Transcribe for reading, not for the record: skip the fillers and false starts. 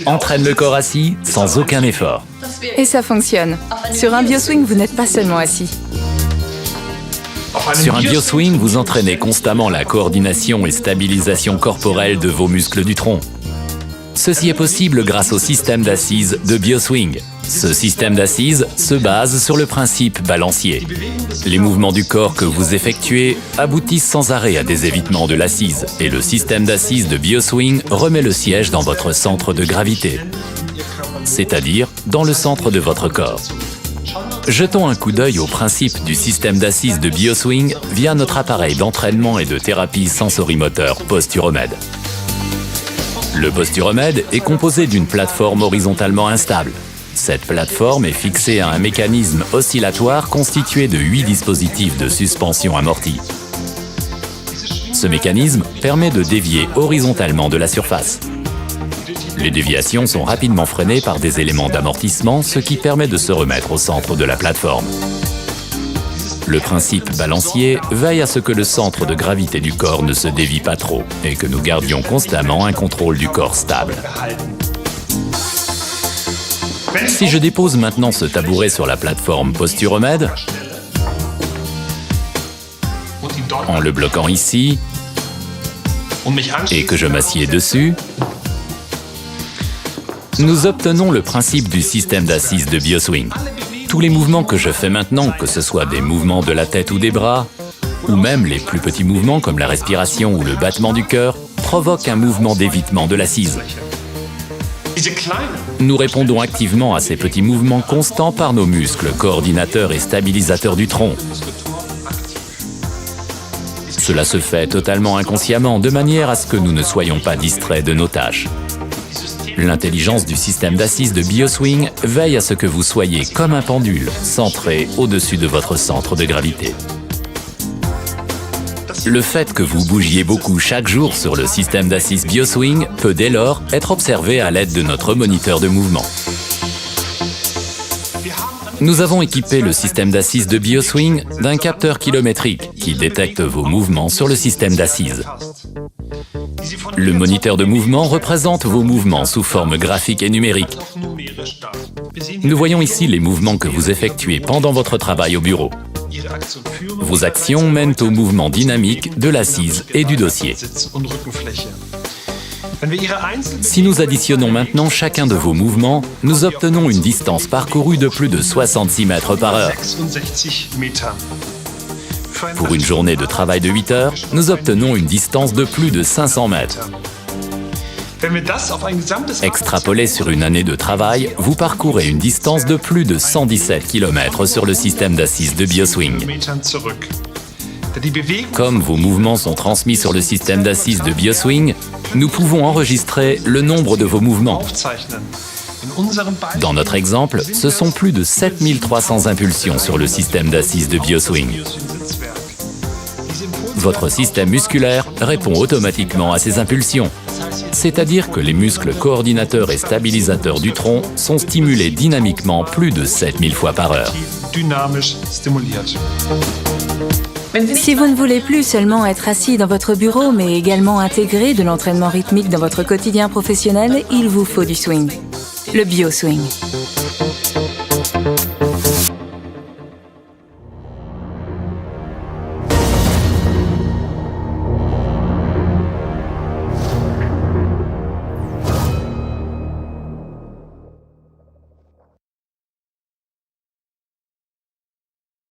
entraîne le corps assis sans aucun effort. Et ça fonctionne. Sur un BioSwing, vous n'êtes pas seulement assis. Sur un BioSwing, vous entraînez constamment la coordination et stabilisation corporelle de vos muscles du tronc. Ceci est possible grâce au système d'assises de BioSwing. Ce système d'assises se base sur le principe balancier. Les mouvements du corps que vous effectuez aboutissent sans arrêt à des évitements de l'assise et le système d'assises de BioSwing remet le siège dans votre centre de gravité, c'est-à-dire dans le centre de votre corps. Jetons un coup d'œil au principe du système d'assises de BioSwing via notre appareil d'entraînement et de thérapie sensorimoteur Posturomed. Le Posturomed est composé d'une plateforme horizontalement instable. Cette plateforme est fixée à un mécanisme oscillatoire constitué de 8 dispositifs de suspension amortis. Ce mécanisme permet de dévier horizontalement de la surface. Les déviations sont rapidement freinées par des éléments d'amortissement, ce qui permet de se remettre au centre de la plateforme. Le principe balancier veille à ce que le centre de gravité du corps ne se dévie pas trop et que nous gardions constamment un contrôle du corps stable. Si je dépose maintenant ce tabouret sur la plateforme Posturomed, en le bloquant ici, et que je m'assieds dessus, nous obtenons le principe du système d'assises de BioSwing. Tous les mouvements que je fais maintenant, que ce soit des mouvements de la tête ou des bras, ou même les plus petits mouvements comme la respiration ou le battement du cœur, provoquent un mouvement d'évitement de l'assise. Nous répondons activement à ces petits mouvements constants par nos muscles coordinateurs et stabilisateurs du tronc. Cela se fait totalement inconsciemment, de manière à ce que nous ne soyons pas distraits de nos tâches. L'intelligence du système d'assises de BioSwing veille à ce que vous soyez comme un pendule, centré au-dessus de votre centre de gravité. Le fait que vous bougiez beaucoup chaque jour sur le système d'assises BioSwing peut dès lors être observé à l'aide de notre moniteur de mouvement. Nous avons équipé le système d'assises de BioSwing d'un capteur kilométrique qui détecte vos mouvements sur le système d'assises. Le moniteur de mouvement représente vos mouvements sous forme graphique et numérique. Nous voyons ici les mouvements que vous effectuez pendant votre travail au bureau. Vos actions mènent au mouvement dynamique de l'assise et du dossier. Si nous additionnons maintenant chacun de vos mouvements, nous obtenons une distance parcourue de plus de 66 mètres par heure. Pour une journée de travail de 8 heures, nous obtenons une distance de plus de 500 mètres. Extrapolé sur une année de travail, vous parcourez une distance de plus de 117 km sur le système d'assises de BioSwing. Comme vos mouvements sont transmis sur le système d'assises de BioSwing, nous pouvons enregistrer le nombre de vos mouvements. Dans notre exemple, ce sont plus de 7300 impulsions sur le système d'assises de BioSwing. Votre système musculaire répond automatiquement à ces impulsions, c'est-à-dire que les muscles coordinateurs et stabilisateurs du tronc sont stimulés dynamiquement plus de 7000 fois par heure. Si vous ne voulez plus seulement être assis dans votre bureau, mais également intégrer de l'entraînement rythmique dans votre quotidien professionnel, il vous faut du swing. Le BioSwing.